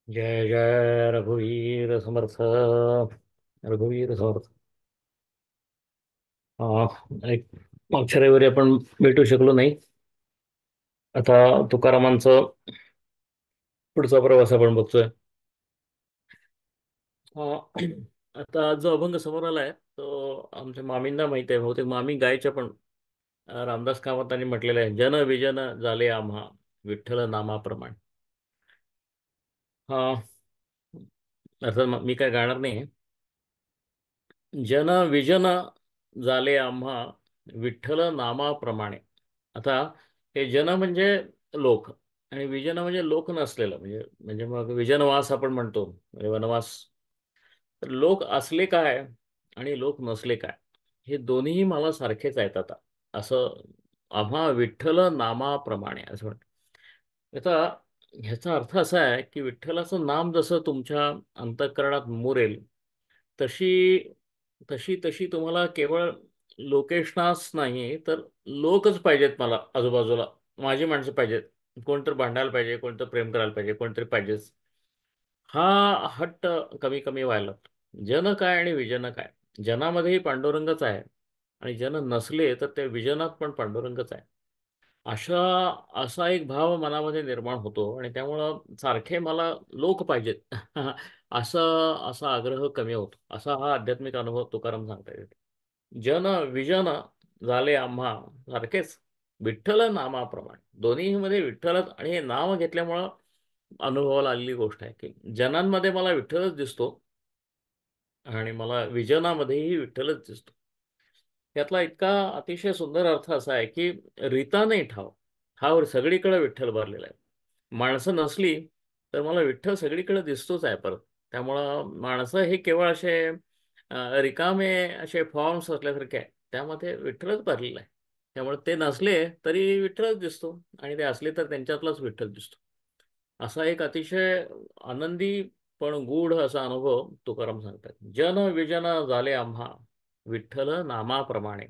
जय जय रघुवीर समर्थ. रघुवीर समर्थ. हा. एक मागच्या रविवारी आपण भेटू शकलो नाही. आता तुकारामांचं पुढचा प्रवास आपण बघतोय. हा. आता जो अभंग समोर आलाय तो आमच्या मामींना माहिती आहे. बहुतेक मामी गायच्या पण. रामदास कामतांनी म्हटलेलं आहे, जन विजन झाले आम्हा विठ्ठल नामाप्रमाणे. हा. अर्थात मी काय गाणार नाही. जन विजन झाले आम्हा विठ्ठल नामाप्रमाणे. आता हे जन म्हणजे लोक, आणि विजन म्हणजे लोक नसलेलं, म्हणजे म्हणजे मग विजनवास आपण म्हणतो, म्हणजे वनवास. तर लोक असले काय आणि लोक नसले काय, हे दोन्ही मला सारखेच आहेत आता, असं आम्हा विठ्ठल नामाप्रमाणे असं म्हणतो. आता ह्याचा अर्थ असा आहे की विठ्ठलाचं नाम जसं तुमच्या अंतःकरणात मुरेल, तशी तशी तशी तुम्हाला केवळ लोकेशनाच नाही तर लोकच पाहिजेत मला आजूबाजूला. माझी माणसं पाहिजेत. कोणतरी भांडायला पाहिजे, कोणतरी प्रेम करायला पाहिजे, कोणतरी पाहिजेच. हा हट्ट कमी कमी व्हायला लागतो. जन काय आणि विजन काय. जनामध्येही पांडुरंगच आहे, आणि जन नसले तर ते विजनात पण पांडुरंगच आहे. अशा असा एक भाव मनामध्ये निर्माण होतो, आणि त्यामुळं सारखे मला लोक पाहिजेत. असं असा आग्रह कमी होतो. असा हा आध्यात्मिक अनुभव तुकाराम सांगता येतो. जन विजन झाले आम्हा सारखेच विठ्ठल नामाप्रमाणे. दोन्ही मध्ये विठ्ठलच, आणि हे नाव घेतल्यामुळं अनुभवाला आलेली गोष्ट आहे की जनांमध्ये मला विठ्ठलच दिसतो, आणि मला विजनामध्येही विठ्ठलच दिसतो. यातला इतका अतिशय सुंदर अर्थ असा आहे की रीता नाही ठाव, ठाव सगळीकडे विठ्ठल भरलेला आहे. माणसं नसली तर मला विठ्ठल सगळीकडे दिसतोच आहे परत. त्यामुळं माणसं हे केवळ असे रिकामे असे फॉर्म्स असल्यासारखे आहे, त्यामध्ये विठ्ठलच भरलेला आहे. त्यामुळे ते नसले तरी विठ्ठलच दिसतो, आणि ते असले तर त्यांच्यातलाच विठ्ठल दिसतो. असा एक अतिशय आनंदी पण गूढ असा अनुभव तुकाराम सांगतात. जन विजन झाले आम्हा विठ्ठल नामाप्रमाणे,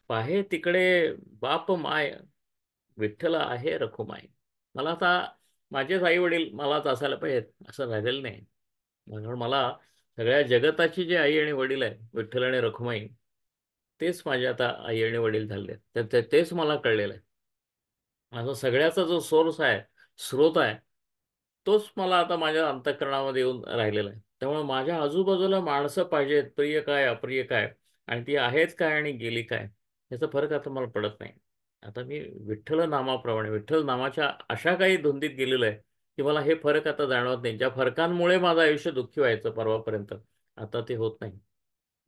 पाहे तिकडे बाप माय विठ्ठल आहे रखुमाई. मला आता माझेच आई वडील मलाच असायला पाहिजेत असं राहिलेलं नाही. म्हणून मला सगळ्या जगताची जी आई आणि वडील आहे विठ्ठल आणि रखुमाई, तेच माझे आता आई आणि वडील झाले. तर तेच मला कळलेलं आहे. माझा सगळ्याचा जो सोर्स आहे, स्रोत आहे, तोच मला आता माझ्या अंतःकरणामध्ये येऊन राहिलेला आहे. त्यामुळे माझ्या आजूबाजूला माणसं पाहिजेत, प्रिय काय अप्रिय काय, आणि ती आहेत काय आणि गेली काय, याचा फरक आता मला पडत नाही. आता मी विठ्ठल नामाप्रमाणे, विठ्ठल नामाच्या अशा काही धुंदीत गेलेलो आहे की मला हे फरक आता जाणवत नाही. ज्या फरकांमुळे माझं आयुष्य दुःखी व्हायचं परवापर्यंत, आता ते होत नाही.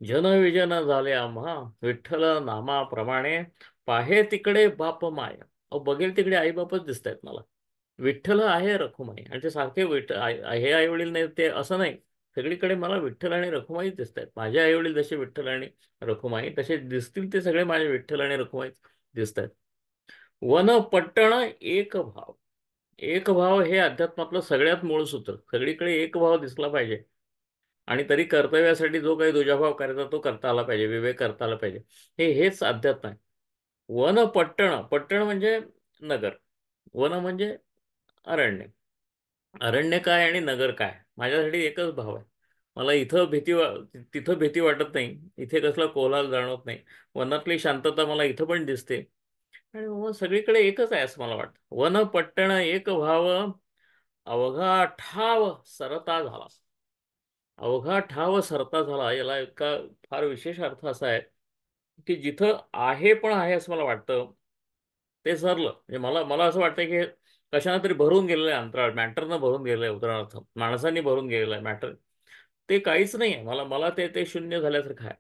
जनविजन झाले आम्हा विठ्ठल नामाप्रमाणे, पाहे तिकडे बाप माय. अहो, बघेल तिकडे आई बापच दिसत आहेत मला. विठ्ठल आहे रखुमाई, आणि ते सारखे हे आई वडील नाही ते असं नाही. सगळीकडे मला विठ्ठल आणि रखुमाई दिसत आहेत. माझे आई वडील जसे विठ्ठल आणि रखुमाई, तसे दिसतील ते सगळे माझे विठ्ठल आणि रखुमाई दिसत आहेत. वन पट्टण एक भाव. एक भाव हे अध्यात्मातलं सगळ्यात मूळ सूत्र. सगळीकडे एक भाव दिसला पाहिजे, आणि तरी कर्तव्यासाठी जो काही दुजाभाव करायचा तो करता आला पाहिजे, विवेक करता आला पाहिजे. हेच अध्यात्म आहे. वन पट्टण, पट्टण म्हणजे नगर, वन म्हणजे अरण्य. अरण्य काय आणि नगर काय, माझ्यासाठी एकच भाव आहे. मला इथं तिथं भीती वाटत नाही. इथे कसला कोलाहल जाणवत नाही. वनातली शांतता मला इथं पण दिसते, आणि मग सगळीकडे एकच आहे असं मला वाटतं. वन पट्टण एक भाव, अवघा ठाव सरता झाला. अवघा ठाव सरता झाला, याला इतका फार विशेष अर्थ असा आहे की जिथं आहे पण आहे असं मला वाटतं, ते सरलं. म्हणजे मला मला असं वाटतं की कशाने तरी भरून गेलेलं आहे अंतराळ, मॅटरनं भरून गेलेलं आहे. उदाहरणार्थ माणसांनी भरून गेलेलं आहे मॅटर. ते काहीच नाही आहे. मला मला ते ते शून्य झाल्यासारखं आहे.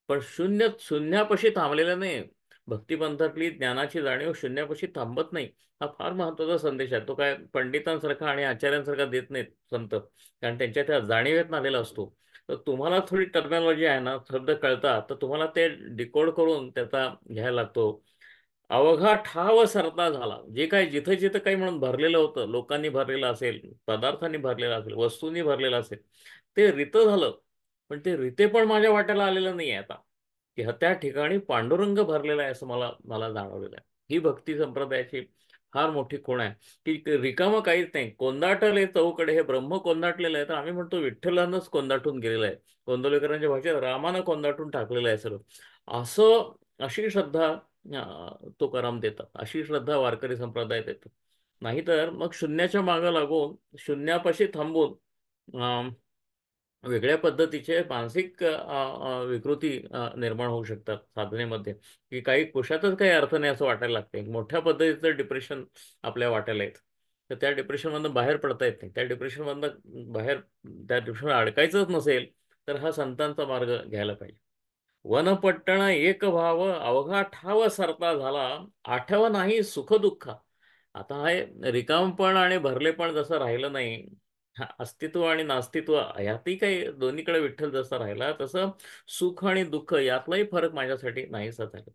पण शून्य शून्यापाशी थांबलेलं नाही. भक्तिपंथातली ज्ञानाची जाणीव शून्यापाशी थांबत नाही. हा फार महत्त्वाचा संदेश आहे. तो काय पंडितांसारखा आणि आचार्यांसारखा देत नाहीत संत, कारण त्यांच्या त्या जाणीवेत आलेला असतो. तर तुम्हाला थोडी टर्मिनॉलॉजी आहे ना, शब्द कळतात, तर तुम्हाला ते डिकोड करून त्याचा घ्यायला लागतो. अवघा ठाव सरता झाला. जे काय जिथं जिथं काही म्हणून भरलेलं होतं, लोकांनी भरलेलं असेल, पदार्थांनी भरलेलं असेल, वस्तूंनी भरलेलं असेल, ते रित झालं. पण ते रिते पण माझ्या वाट्याला आलेलं नाही आहे आता, की त्या ठिकाणी पांडुरंग भरलेला आहे असं मला मला जाणवलेलं आहे. ही भक्ती संप्रदायाची फार मोठी खूण आहे की रिकामं काहीच नाही, कोंदाटले चौकडे, हे ब्रह्म कोंदाटलेलं आहे. तर आम्ही म्हणतो विठ्ठलानंच कोंदाटून गेलेलं आहे. कोंडवलेकरांच्या भाषेत रामानं कोंदाटून टाकलेलं आहे सगळं. असं अशी श्रद्धा तुकाराम देतात, अशी श्रद्धा वारकरी संप्रदायात येतात. नाहीतर मग शून्याच्या मागं लागून, शून्यापाशी थांबून वेगळ्या पद्धतीचे मानसिक विकृती निर्माण होऊ शकतात साधनेमध्ये, की काही कुशातच काही अर्थ नाही असं वाटायला लागते. मोठ्या पद्धतीचं डिप्रेशन आपल्या वाट्याला येत, तर त्या डिप्रेशनमधनं बाहेर पडता येत नाही. त्या डिप्रेशनमधनं बाहेर, त्या डिप्रेशन अडकायचंच नसेल तर हा संतांचा मार्ग घ्यायला पाहिजे. वनपट्टण एक भाव अवघा ठाव सरता झाला, आठव नाही सुख दुःख. आता हे रिकामपण आणि भरलेपण जसं राहिलं नाही, अस्तित्व आणि नास्तित्व यातही काही दोन्हीकडे विठ्ठल जसा राहिला, तसं सुख आणि दुःख यातलाही फरक माझ्यासाठी नाहीसा झाला.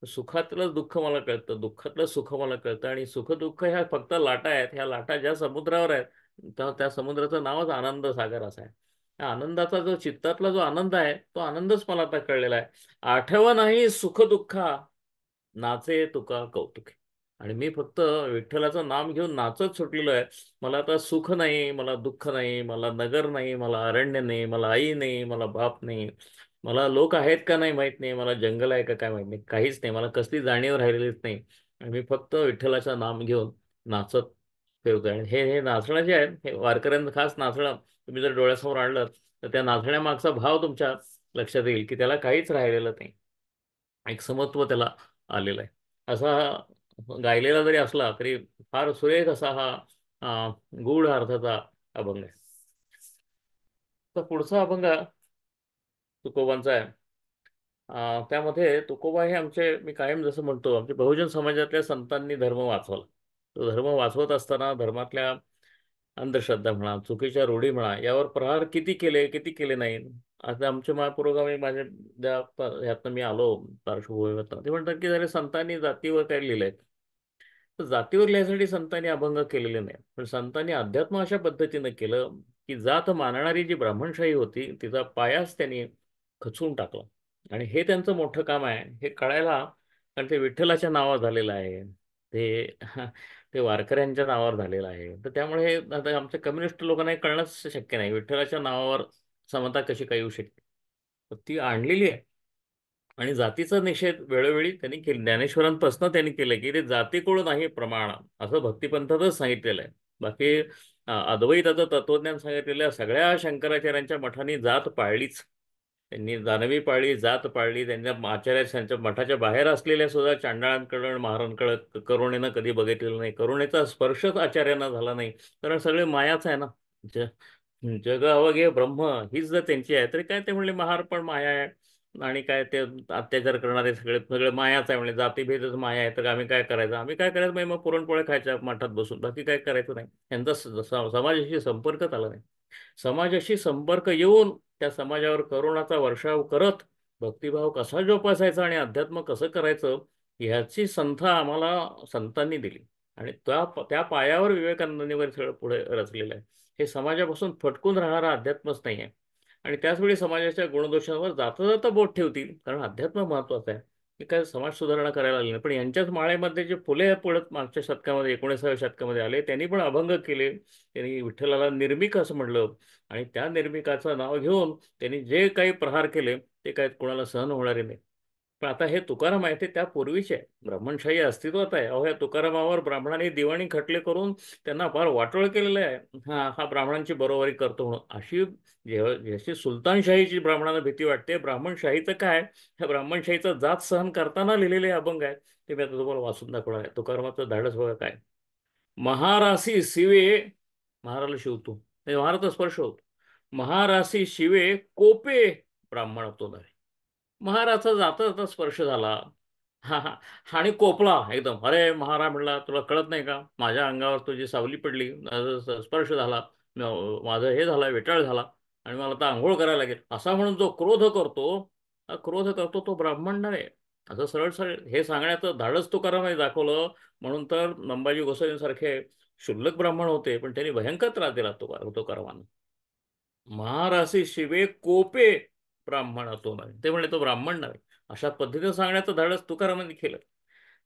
सुखातलं दुःख मला कळतं, दुःखातलं सुख मला कळतं, आणि सुख दुःख ह्या फक्त लाटा आहेत. ह्या लाटा ज्या समुद्रावर आहेत, त्या समुद्राचं नावच आनंद सागर असं आहे. त्या आनंदाचा जो चित्तातला जो आनंद आहे, तो आनंदच मला आता कळलेला आहे. आठव नाही सुख दुःखा, नाचे तुका कौतुके. आणि मी फक्त विठ्ठलाचं नाम घेऊन नाचत सुटलेलो आहे. मला आता सुख नाही, मला दुःख नाही, मला नगर नाही, मला अरण्य नाही, मला आई नाही, मला बाप नाही, मला लोक आहेत का नाही माहीत नाही, मला जंगल आहे का काय माहीत नाही, काहीच नाही, मला कसली जाणीव राहिलेलीच नाही. आणि मी फक्त विठ्ठलाचं नाम घेऊन नाचत फिरतोय. आणि हे हे नाचणं जे आहे, हे वारकऱ्यांचं खास नाचणं तुम्ही जर डोळ्यासमोर आणलं, तर त्या नाचण्यामागचा भाव तुमच्या लक्षात येईल की त्याला काहीच राहिलेलं नाही, एक समत्व त्याला आलेलं आहे. असा हा गायलेला जरी असला तरी फार सुरेख असा हा गूढ अर्थाचा अभंग आहे. तर पुढचा अभंग तुकोबांचा आहे. त्यामध्ये तुकोबा हे आमचे, मी कायम जसं म्हणतो, आमच्या बहुजन समाजातल्या संतांनी धर्म वाचवला. तो धर्म वाचवत असताना धर्मातल्या अंधश्रद्धा म्हणा, चुकीच्या रूढी म्हणा, यावर प्रहार किती केले, किती केले नाही. आता आमचे महापुरोगामी माझ्या ह्यातनं मी आलो पार्श्वभूमीवर, ते म्हणतात की जरी संतांनी जातीवर काय लिहिलंय, तर जातीवर लिहायसाठी संतांनी अभंग केलेले नाही, पण संतांनी अध्यात्म अशा पद्धतीनं केलं की जात मानणारी जी ब्राह्मणशाही होती तिचा पायाच त्यांनी खचवून टाकला. आणि हे त्यांचं मोठं काम आहे हे कळायला, कारण ते विठ्ठलाच्या नावावर झालेलं आहे, ते ते वारकऱ्यांच्या नावावर झालेलं आहे. तर त्यामुळे हे आता आमच्या कम्युनिस्ट लोकांना हे कळणंच शक्य नाही, विठ्ठलाच्या नावावर समता कशी काय येऊ शकते. तर ती आणलेली आहे. आणि जातीचा निषेध वेळोवेळी त्यांनी केला, ज्ञानेश्वरांपासून त्यांनी केलं की ते जातीकुळ नाही प्रमाण, असं भक्तिपंथातच सांगितलेलं आहे. बाकी अद्वैताचं तत्वज्ञान सांगितलेल्या सगळ्या शंकराचार्यांच्या मठांनी जात पाळलीच. त्यांनी दानवी पाळली, जात पाळली. त्यांच्या आचार्यांच्या मठाच्या बाहेर असलेल्या सुद्धा चांडाळांकडं आणि महारांकडं करुणेनं कधी बघितलेलं नाही, करुणेचा स्पर्शच आचार्यांना झाला नाही. कारण सगळे मायाच आहे ना. जग अवघे ब्रह्म हीच जर त्यांची आहे, तरी काय ते म्हणले महार पण माया आहे. आणि काय ते अत्याचार करणारे सगळे सगळे मायाच आहे म्हणले, जातीभेदच माया आहे. तर आम्ही काय करायचं, आम्ही काय करायचं म्हणजे मग पुरणपोळ्या खायच्या मठात बसून, बाकी काय करायचं नाही. यांचा समाजाशी संपर्कच आला नाही. समाजाशी संपर्क येऊन त्या समाजावर करुणाचा वर्षाव करत भक्तिभाव कसा जोपासायचा आणि अध्यात्म कसं करायचं, ह्याची संथा आम्हाला संतांनी दिली. आणि त्या त्या पायावर विवेकानंदांनी वगैरे सगळं पुढे रचलेलं आहे. हे समाजापासून फटकून राहणारा अध्यात्मच नाही आहे. आणि त्याचवेळी समाजाच्या गुणदोषांवर जाता जाता बोट ठेवतील, कारण अध्यात्म महत्वाचं आहे. हे काय समाज सुधारणा करायला आली नाही, पण यांच्याच माळेमध्ये जे फुले पुढत मागच्या शतकामध्ये 19व्या शतकामध्ये आले, त्यांनी पण अभंग केले. त्यांनी विठ्ठलाला निर्मिक असं म्हणलं. आणि त्या निर्मिकाचं नाव घेऊन त्यांनी जे काही प्रहार केले ते काही कोणाला सहन होणारे नाही. पण आता हे तुकाराम आहे ते त्यापूर्वीचे आहे. ब्राह्मणशाही अस्तित्वात आहे. अहो, या तुकारामावर ब्राह्मणांनी दिवाणी खटले करून त्यांना फार वाटोळ केलेलं आहे. हा हा ब्राह्मणांची बरोबरी करतो म्हणून. अशी जशी सुलतानशाहीची ब्राह्मणांना भीती वाटते, ब्राह्मणशाहीचं काय, ह्या ब्राह्मणशाहीचं जात सहन करताना लिहिलेले अभंग आहेत. ते मी आता तुम्हाला वाचून दाखवणार आहे. तुकारामाचं धाडस बघा काय. महारासी शिवे, महाराला शिवतो, महाराचा स्पर्श होतो. महारासी शिवे कोपे ब्राह्मणत्व नव्हे. महाराचा जाता जाता स्पर्श झाला. हा हा. आणि कोपला एकदम, अरे महारा म्हणला, तुला कळत नाही का, माझ्या अंगावर तुझी सावली पडली, माझा स्पर्श झाला, माझं हे झालं, वेटाळ झाला, आणि मला आता आंघोळ करायला लागेल, असा म्हणून जो क्रोध करतो, हा क्रोध करतो तो ब्राह्मण नव्हे. असं सरळ सरळ हे सांगण्याचं धाडस तुकारामाने दाखवलं. म्हणून तर नंबाजी गोसावींसारखे क्षुल्लक ब्राह्मण होते, पण त्यांनी भयंकर त्रास दिला तुकारामांना. महारासी शिवे कोपे ब्राह्मण तो नव्हे, ते म्हणले तो ब्राह्मण नव्हे. अशा पद्धतीने सांगण्याचं धाडस तुकारामांनी केलं.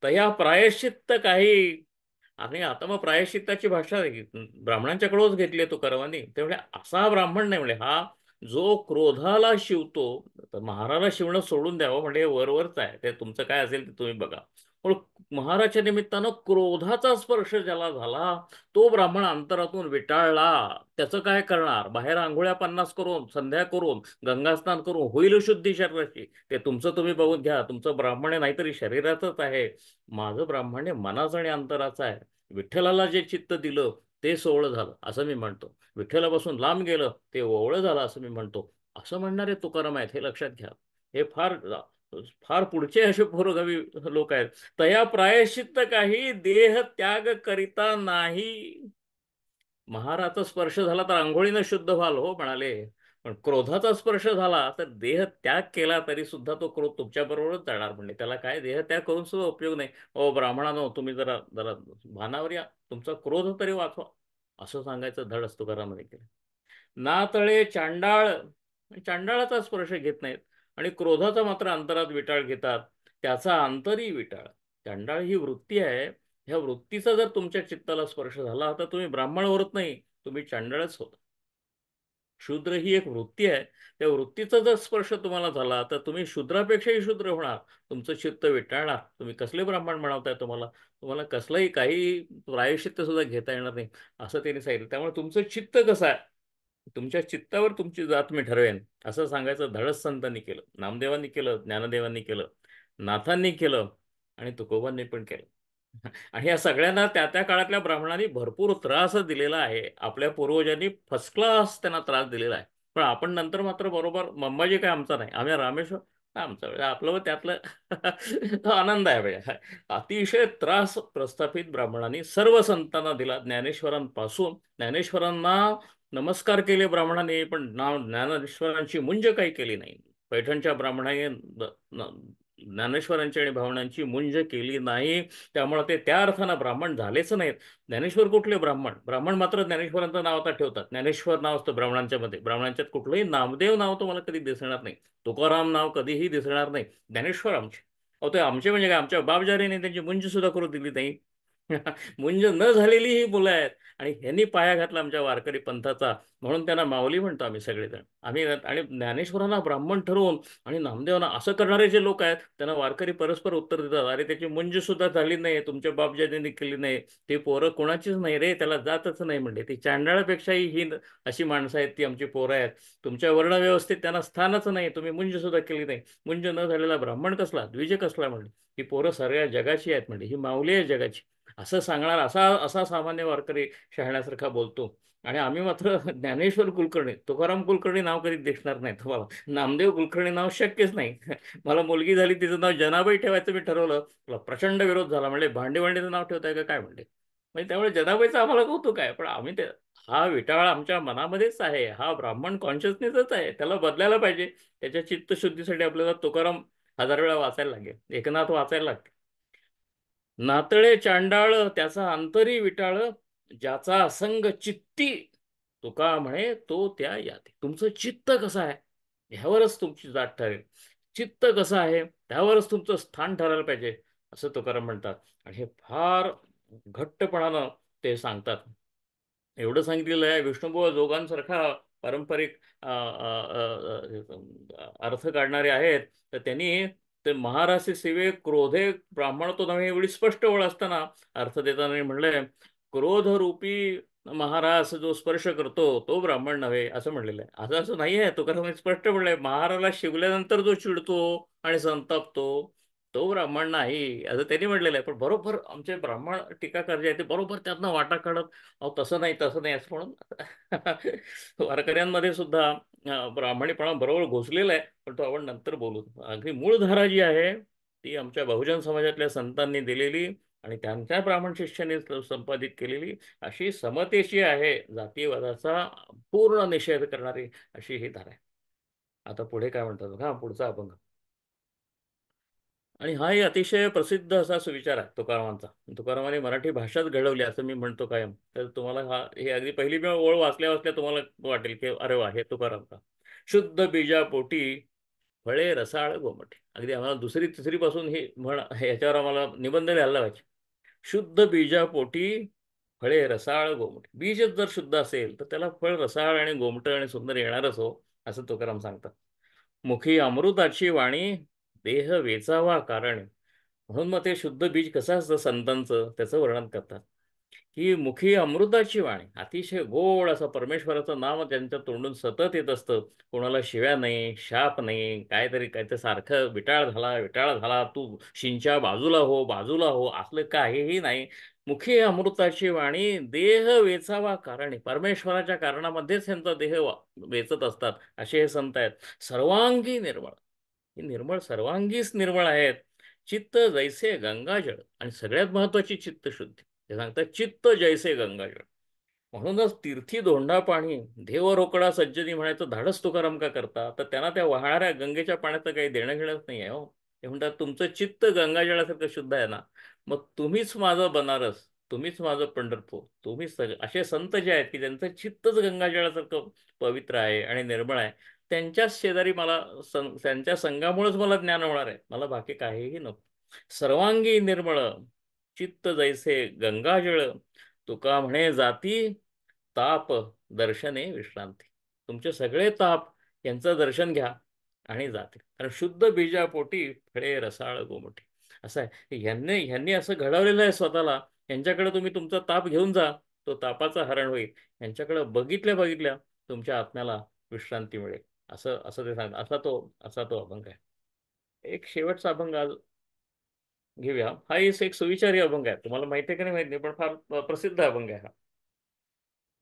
तर या प्रायश्चित्त काही आणि आता मग प्रायश्चित्ताची भाषा ब्राह्मणांच्याकडूनच घेतली आहे तुकारामांनी. त्यामुळे असा ब्राह्मण नाही म्हणजे हा जो क्रोधाला शिवतो. तर महाराला शिवणं सोडून द्यावं म्हणजे वरवरच आहे, ते तुमचं काय असेल ते तुम्ही बघा. पण महाराच्या निमित्तानं क्रोधाचा स्पर्श ज्याला झाला, तो ब्राह्मण अंतरातून विटाळला. त्याचं काय करणार? बाहेर आंघोळ्या 50 करून, संध्या करून, गंगास्नान करून होईल शुद्धी शरीराची. ते तुमचं तुम्ही बघून घ्या. तुमचं ब्राह्मण नाहीतरी शरीराचंच आहे. माझं ब्राह्मण्य मनाचं आणि अंतराचं आहे. विठ्ठलाला जे चित्त दिलं ते सोहळं झालं असं मी म्हणतो. विठ्ठलापासून लांब गेलं ते ओवळं झालं असं मी म्हणतो. असं म्हणणारे तुकाराम आहेत, हे लक्षात घ्या. हे फार फार पुढचे असे पुरोगामी लोक आहेत. तया प्रायश्चित्त काही देह त्याग करिता नाही. महाराचा स्पर्श झाला तर आंघोळीनं शुद्ध व्हाल हो म्हणाले. पण क्रोधाचा स्पर्श झाला तर देह त्याग केला तरी सुद्धा तो क्रोध तुमच्या बरोबरच जाणार. म्हणजे त्याला काय देह त्याग करून सुद्धा उपयोग नाही. ओ ब्राह्मणानो, तुम्ही जरा जरा भानावर या, तुमचा क्रोध तरी वाचवा, असं सांगायचं धड असतो घरामध्ये केलं. ना तळे चांडाळ, चांडाळाचा स्पर्श घेत नाहीत आणि क्रोधाचा मात्र अंतरात विटाळ घेतात. त्याचा अंतरी विटाळ. चांडाळ ही वृत्ती आहे. ह्या वृत्तीचा जर तुमच्या चित्ताला स्पर्श झाला तर तुम्ही ब्राह्मण होत नाही, तुम्ही चांडाळच होता. शूद्र ही एक वृत्ती आहे. त्या वृत्तीचा जर स्पर्श तुम्हाला झाला तर तुम्ही शूद्रापेक्षाही शूद्र होणार. तुमचं चित्त विटाळणार. तुम्ही कसले ब्राह्मण म्हणवताय? तुम्हाला तुम्हाला कसलंही काही प्रायश्चित्त सुद्धा घेता येणार नाही, असं त्यांनी सांगितलं. त्यामुळे तुमचं चित्त कसं आहे, तुमच्या चित्तावर तुमची जात मी ठरवेन, असं सांगायचं धडस संतांनी केलं, नामदेवांनी केलं, ज्ञानदेवांनी केलं, नाथांनी केलं आणि तुकोबांनी पण केलं. आणि या सगळ्यांना त्या त्या काळातल्या ब्राह्मणांनी भरपूर त्रास दिलेला आहे. आपल्या पूर्वजांनी फर्स्ट क्लास त्यांना त्रास दिलेला आहे. पण आपण नंतर मात्र बरोबर मंबाजी काय आमचा नाही, आम्ही रामेश्वर आमचं म्हणजे आपलं त्यातलं तो आनंद आहे म्हणजे. अतिशय त्रास प्रस्थापित ब्राह्मणांनी सर्व संतांना दिला. ज्ञानेश्वरांपासून, ज्ञानेश्वरांना नमस्कार केले ब्राह्मणांनी, पण नाव ज्ञानेश्वरांची मुंज काही केली नाही. पैठणच्या ब्राह्मणाने ज्ञानेश्वरांची आणि भावनांची मुंज केली नाही. त्यामुळे ते त्या अर्थानं ब्राह्मण झालेच नाहीत. ज्ञानेश्वर कुठले ब्राह्मण? ब्राह्मण मात्र ज्ञानेश्वरांचं नाव आता ठेवतात. ज्ञानेश्वर नाव असतं ब्राह्मणांच्या मध्ये. ब्राह्मणांच्यात कुठलंही नामदेव नाव तुम्हाला कधी दिसणार नाही, तुकाराम नाव कधीही दिसणार नाही. ज्ञानेश्वर आमचे. अहो ते आमचे म्हणजे काय? आमच्या बापजारीने त्यांची मुंज सुद्धा करू दिली नाही. मुंज न झालेली ही मुलं आहेत. आणि ह्यांनी पाया घातला आमच्या वारकरी पंथाचा, म्हणून त्यांना माऊली म्हणतो आम्ही सगळेजण. आम्ही आणि ज्ञानेश्वरांना ब्राह्मण ठरवून आणि नामदेवांना असं करणारे जे लोक आहेत त्यांना वारकरी परस्पर उत्तर देतात, अरे त्याची मुंज सुद्धा झाली नाही, तुमच्या बापजादींनी केली नाही, ते पोरं कोणाचीच नाही रे, त्याला जातच नाही म्हणले. ती चांडाळापेक्षाही ही अशी माणसं आहेत, ती आमची पोरं आहेत. तुमच्या वर्णव्यवस्थेत त्यांना स्थानच नाही, तुम्ही मुंज सुद्धा केली नाही. मुंज न झालेला ब्राह्मण कसला, द्विज कसला म्हणले. ही पोरं सगळ्या जगाची आहेत म्हणजे, ही माऊली आहे जगाची, असं सांगणार असा असा सामान्य वारकरी शहाण्यासारखा बोलतो. आणि आम्ही मात्र ज्ञानेश्वर कुलकर्णी, तुकाराम कुलकर्णी नाव कधी दिसणार नाही तुम्हाला. नामदेव कुलकर्णी नाव शक्यच नाही. मला मुलगी झाली, तिचं नाव जनाबाई ठेवायचं मी ठरवलं, मला प्रचंड विरोध झाला. म्हणले भांडे भांडेचं नाव ठेवताय का काय म्हणले. म्हणजे त्यामुळे जनाबाईचं आम्हाला कौतुक आहे, पण आम्ही ते, हा विटाळ आमच्या मनामध्येच आहे, हा ब्राह्मण कॉन्शियसनेसच आहे, त्याला बदलायला पाहिजे. त्याच्या चित्तशुद्धीसाठी आपल्याला तुकाराम 1000 वेळा वाचायला लागेल, एकनाथ वाचायला लागते. नातळे चांडाळ त्याचा अंतरी विटाळ, ज्याचा असंग चित्ती तुका म्हणे तो त्या याते. तुमचं चित्त कसं आहे ह्यावरच तुमची जात ठरेल. चित्त कसं आहे त्यावरच तुमचं स्थान ठरायला पाहिजे, असं तुकाराम म्हणतात. आणि हे फार घट्टपणानं ते सांगतात. एवढं सांगितलेलं आहे. विष्णुबुवा जोगांसारखा पारंपरिक अर्थ काढणारे आहेत, तर त्यांनी ते महाराष्ट्र सेवे क्रोधे ब्राह्मण तो नव्हे एवढी स्पष्ट ओळ असताना अर्थ देताना म्हणलंय, क्रोधरूपी महाराज जो स्पर्श करतो तो ब्राह्मण नव्हे, असं म्हणलेलं आहे. असं असं नाही आहे. तुकाराम स्पष्ट म्हणलंय, महाराला शिवल्यानंतर जो चिडतो आणि संतापतो तो ब्राह्मण नाही, असं त्यांनी म्हटलेलं आहे. पण बरोबर आमचे ब्राह्मण टीकाकार जे आहे ते बरोबर त्यातनं वाटा काढत, अहो तसं नाही तसं नाही असं म्हणून वारकऱ्यांमध्ये सुद्धा ब्राह्मणीपणा बरोबर घुसलेला आहे. पण तो आपण नंतर बोलू. अगदी मूळ धारा जी आहे ती आमच्या बहुजन समाजातल्या संतांनी दिलेली आणि त्यांच्या ब्राह्मण शिष्याने संपादित केलेली अशी समतेची आहे, जातीयवादाचा पूर्ण निषेध करणारी अशी ही धारा आहे. आता पुढे काय म्हणतात हा पुढचा अभंग. आणि हाही अतिशय प्रसिद्ध असा सुविचार आहे तुकारामांचा. तुकारामाने मराठी भाषाच घडवली असं मी म्हणतो कायम. तर तुम्हाला हा हे अगदी पहिली वेळ ओळ वाचल्या वाचल्या तुम्हाला वाटेल की अरे वा, हे तुकाराम का. शुद्ध बीजा पोटी फळे रसाळ गोमटे. अगदी आम्हाला दुसरी तिसरी पासून हे म्हण ह्याच्यावर आम्हाला निबंध लिहायला पाहिजे. शुद्ध बीजापोटी फळे रसाळ गोमट. बीजच जर शुद्ध असेल तर त्याला फळ रसाळ आणि गोमट आणि सुंदर येणारच हो, असं तुकाराम सांगतात. मुखी अमृताची वाणी, देह वेचावा कारण. म्हणून मग ते शुद्ध बीज कसं असतं संतांचं, त्याचं वर्णन करतात. ही मुखी अमृताची वाणी, अतिशय गोड असं परमेश्वराचं नाम त्यांच्या तोंडून सतत येत असतं. कोणाला शिव्या नाही, शाप नाही, काहीतरी काय ते सारखं विटाळ झाला विटाळ झाला, तू शिंच्या बाजूला हो बाजूला हो, असलं काहीही नाही. मुखी अमृताची वाणी, देह वेचावा कारणे. परमेश्वराच्या कारणामध्येच त्यांचा देह वेचत असतात असे हे संत आहेत. सर्वांगी निर्मळ, हे निर्मळ सर्वांगीच निर्मळ आहेत. चित्त जैसे गंगाजळ, आणि सगळ्यात महत्वाची चित्तशुद्धी. ते सांगतात चित्त जैसे गंगाजळ. म्हणूनच तीर्थी धोंडा पाणी, देव रोकडा सज्जनी म्हणायचं धाडस तुकाराम का करता, तर त्यांना त्या वाहणाऱ्या गंगेच्या पाण्याचं काही देणं घेणंच नाही आहे हो. ते म्हणतात तुमचं चित्त गंगाजळासारखं शुद्ध आहे ना, मग तुम्हीच माझं बनारस, तुम्हीच माझं पंढरपूर, तुम्हीच असे संत जे आहेत की त्यांचं चित्तच गंगाजळासारखं पवित्र आहे आणि निर्मळ आहे, त्यांच्याच शेजारी मला त्यांच्या संघामुळेच मला ज्ञान होणार आहे, मला बाकी काहीही नको. सर्वांगी निर्मळ, चित्त जैसे गंगाजळ, तुका म्हणे जाती, ताप दर्शने विश्रांती. तुमचे सगळे ताप यांचं दर्शन घ्या आणि जाते. कारण शुद्ध बीजापोटी फळे रसाळ गोमटी, असं आहे. ह्यांनी असं घडवलेलं आहे स्वतःला. यांच्याकडे तुम्ही तुमचा ताप घेऊन जा, तो तापाचा हरण होईल. यांच्याकडे बघितल्या बघितल्या तुमच्या आत्म्याला विश्रांती मिळेल. असं असं ते सांग, असा तो अभंग आहे. एक शेवटचा अभंग आज घेऊया. हा एक सुविचारी अभंग आहे. तुम्हाला माहिती आहे की नाही माहिती नाही, पण फार प्रसिद्ध अभंग आहे हा.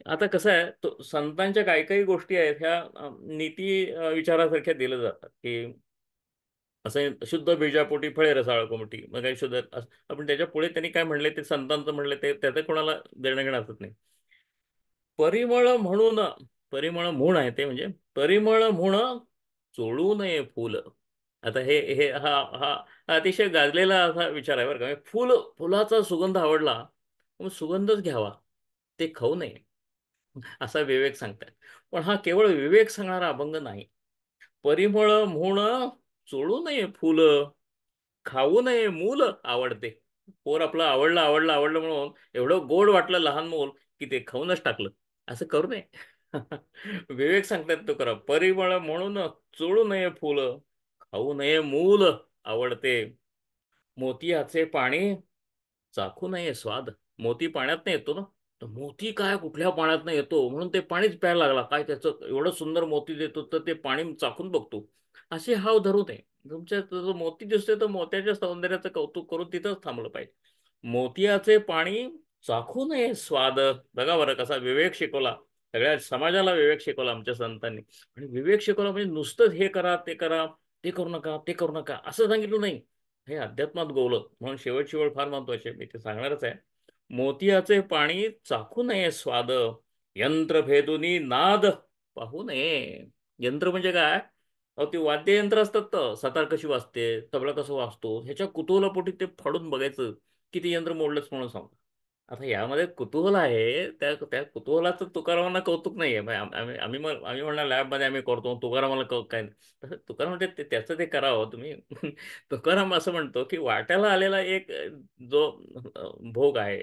आता कसं आहे, तो संतांच्या काही काही गोष्टी आहेत ह्या नीती विचारासारख्या दिल्या जातात, की असं शुद्ध बीजापोटी फळे रसाळ कोमटी, मग काही शुद्ध आपण त्याच्या पुढे त्यांनी काय म्हणले, ते संतांचं म्हणले, ते त्याचं कोणाला देणं घेणं असत नाही. परिमळ म्हणून, परिमळ म्हणून आहे ते, म्हणजे परिमळ म्हणून चोळू नये फुल. आता हे हे हा हा हा अतिशय गाजलेला असा विचार आहे बरं का. फुलाचा सुगंध आवडला, मग सुगंधच घ्यावा, ते खाऊ नये, असा विवेक सांगतात. पण हा केवळ विवेक सांगणारा अभंग नाही. परिमळ म्हणून चोळू नये फुल, खाऊ नये मूल आवडते. पोर आपलं आवडलं आवडलं आवडलं म्हणून एवढं गोड वाटलं लहान मूल की ते खाऊनच टाकलं, असं करू नये. विवेक सांगतात तो करा. परिमळ म्हणून चोळू नये फुल, खाऊ नये मूल आवडते. मोतियाचे पाणी चाखू नये स्वाद. मोती पाण्यात नाही येतो ना, तर मोती काय कुठल्या पाण्यात नाही येतो म्हणून ते पाणीच प्यायला लागला, काय त्याचं एवढं सुंदर मोती देतो तर ते पाणी चाखून बघतो, असे हाव धरू नये. तुमच्या जो मोती दिसतोय तर मोत्याच्या सौंदर्याचं कौतुक करून तिथंच थांबलं पाहिजे. मोतियाचे पाणी चाखू नये स्वाद. बघा बरं कसा विवेक शिकवला, सगळ्या समाजाला विवेक शिकवला आमच्या संतांनी. आणि विवेक शिकवला म्हणजे नुसतं हे करा ते करा, ते करू नका ते करू नका असं सांगितलं नाही. हे अध्यात्मात गोवलं. म्हणून शेवटची वेळ फार महत्वाची मी ते सांगणारच आहे. मोतियाचे पाणी चाखू नये स्वाद, यंत्र भेदुनी नाद पाहू नये. यंत्र म्हणजे काय, अहो ती वाद्ययंत्र असतात, तर सतार कशी वाजते, तबला कसं वाजतो, ह्याच्या कुतूहलापोटी ते फाडून बघायचं किती यंत्र मोडलंच म्हणून सांग. आता यामध्ये कुतूहल आहे, त्या त्या कुतूहलाचं तुकारामांना कौतुक नाहीये. म्हणजे आम्ही म्हणणार लॅबमध्ये आम्ही करतो, तुकारामाला काय नाही. तसं तुकाराम म्हणते त्याचं ते करावं तुम्ही. तुकाराम असं म्हणतो की वाट्याला आलेला एक जो भोग आहे,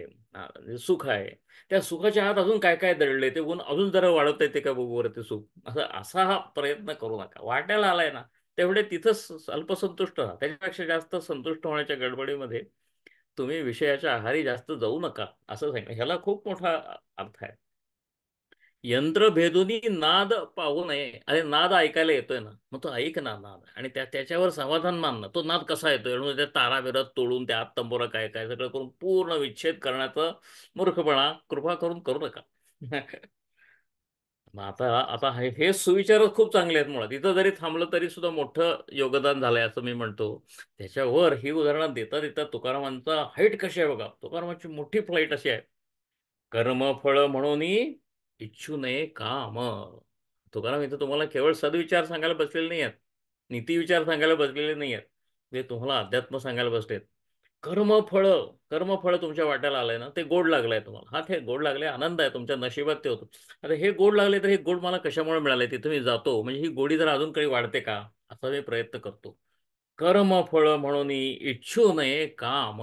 जे सुख आहे, त्या सुखाच्या आत अजून काय काय दडले ते गुण अजून जरा वाढवता येते का बघू ते सुख. असा हा प्रयत्न करू नका. वाट्याला आलाय ना, तेवढे तिथंच अल्पसंतुष्ट राहा. त्याच्यापेक्षा जास्त संतुष्ट होण्याच्या गडबडीमध्ये तुम्ही विषयाच्या आहारी जास्त जाऊ नका, असं सांगितलं. ह्याला खूप मोठा अर्थ आहे. यंत्र भेदुनी नाद पाहू नये. अरे नाद ऐकायला येतोय ना, मग तो ऐक ना नाद, आणि त्याच्यावर समाधान मान ना. तो नाद कसा येतोय म्हणून त्या तारा बिरत तोडून त्या आत तंबोरा काय काय सगळं करून पूर्ण विच्छेद करण्याचा मूर्खपणा कृपा करून करू नका. मग आता आता हे सुविचारच खूप चांगले आहेत. मुळात इथं जरी थांबलं तरी सुद्धा मोठं योगदान झालंय असं मी म्हणतो. त्याच्यावर ही उदाहरणं देता देता तुकारामांचा हाईट कशी आहे बघा. तुकारामांची मोठी फ्लाईट अशी आहे. कर्मफळ म्हणून इच्छू नये काम. तुकाराम इथं तुम्हाला केवळ सदविचार सांगायला बसलेले नाही आहेत, नीती विचार सांगायला बसलेले नाही आहेत, ते तुम्हाला अध्यात्म सांगायला बसलेत. कर्मफळ, कर्मफळ तुमच्या वाट्याला आलंय ना, ते गोड लागलंय तुम्हाला. हा ते गोड लागले, आनंद आहे तुमच्या नशिबात, ते होतं. आता हे गोड लागले तर हे गोड मला कशामुळे मिळाले, तिथे मी जातो म्हणजे ही गोडी जर अजून काही वाढते का, असा मी प्रयत्न करतो. कर्मफळ म्हणून इच्छू नये काम.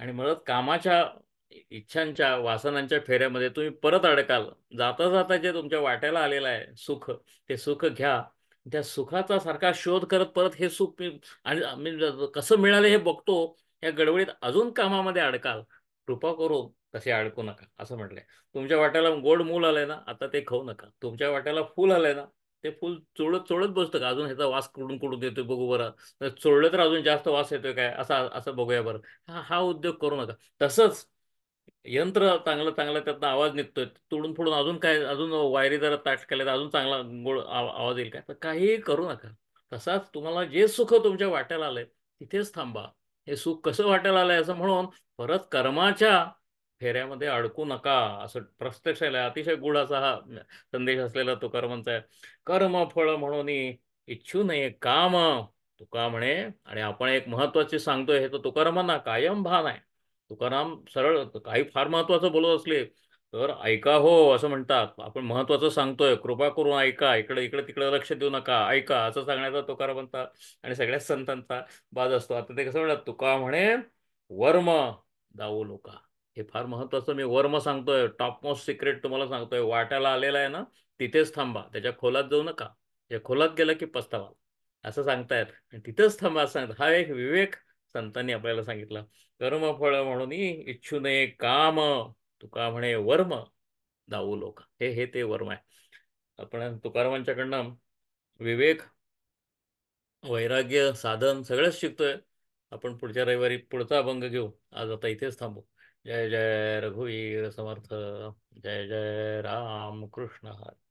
आणि म्हणत कामाच्या इच्छांच्या वासनांच्या फेऱ्यामध्ये तुम्ही परत अडकाल. जाता जाता जे तुमच्या वाट्याला आलेलं आहे सुख, ते सुख घ्या. त्या सुखाचा सारखा शोध करत परत हे सुख आणि कसं मिळालं हे बघतो, या गडबडीत अजून कामामध्ये अडकाल. कृपा करून तसे अडकू नका असं म्हटलंय. तुमच्या वाट्याला गोड मूल आलंय ना, आता ते खाऊ नका. तुमच्या वाट्याला फूल आलंय ना, ते फूल चोळत चोळत बसतं का, अजून ह्याचा वास कुठून कुठून येतोय बघू बरं, चोळलं तर अजून जास्त वास येतोय काय, असं असं बघूया बरं. हा उद्योग करू नका. तसंच यंत्र चांगलं चांगलं त्यातनं आवाज निघतोय, तोडून फोडून अजून काय, अजून वायरी जरा ताट केल्या तर अजून चांगला गोड आवाज येईल काय, तर काही करू नका. तसाच तुम्हाला जे सुख तुमच्या वाट्याला आलंय तिथेच थांबा. हे सुख कसं वाट्याला आलंय असं म्हणून परत कर्माच्या फेऱ्यामध्ये अडकू नका. असं प्रत्यक्ष अतिशय गुढ असा हा संदेश असलेला तुकारामांचा आहे. कर्म फळ म्हणून इच्छू नये काम, तुका म्हणे. आणि आपण एक महत्वाची सांगतोय हे तर तुकारामांना कायम भान आहे. तुकाराम सरळ काही फार महत्वाचं बोलत असले तर ऐका हो असं म्हणतात. आपण महत्वाचं सांगतोय, कृपा करून ऐका, इकडे इकडे तिकडे लक्ष देऊ नका, ऐका असं सांगण्याचा तुकारामांचा आणि सगळ्याच संतांचा बाज असतो. आता ते कसं म्हणतात, तुका म्हणे वर्म दाऊ लोका. हे फार महत्वाचं मी वर्म सांगतोय, टॉप मोस्ट सिक्रेट तुम्हाला सांगतोय. वाट्याला आलेला आहे ना, तिथेच थांबा, त्याच्या खोलात जाऊ नका. त्या खोलात गेला की पस्तावा असं सांगतायत. आणि तिथेच थांबा असं सांगतात. हा एक विवेक संतांनी आपल्याला सांगितला. कर्मफळ म्हणून इच्छू नये काम, तुका म्हणे वर्म दाऊ लोक. हे हे ते वर्म आहे. आपण तुकारामांच्याकडनं विवेक, वैराग्य, साधन सगळंच शिकतोय. आपण पुढच्या रविवारी पुढचा अभंग घेऊ. आज आता इथेच थांबू. जय जय रघुवीर समर्थ. जय जय राम कृष्ण हर.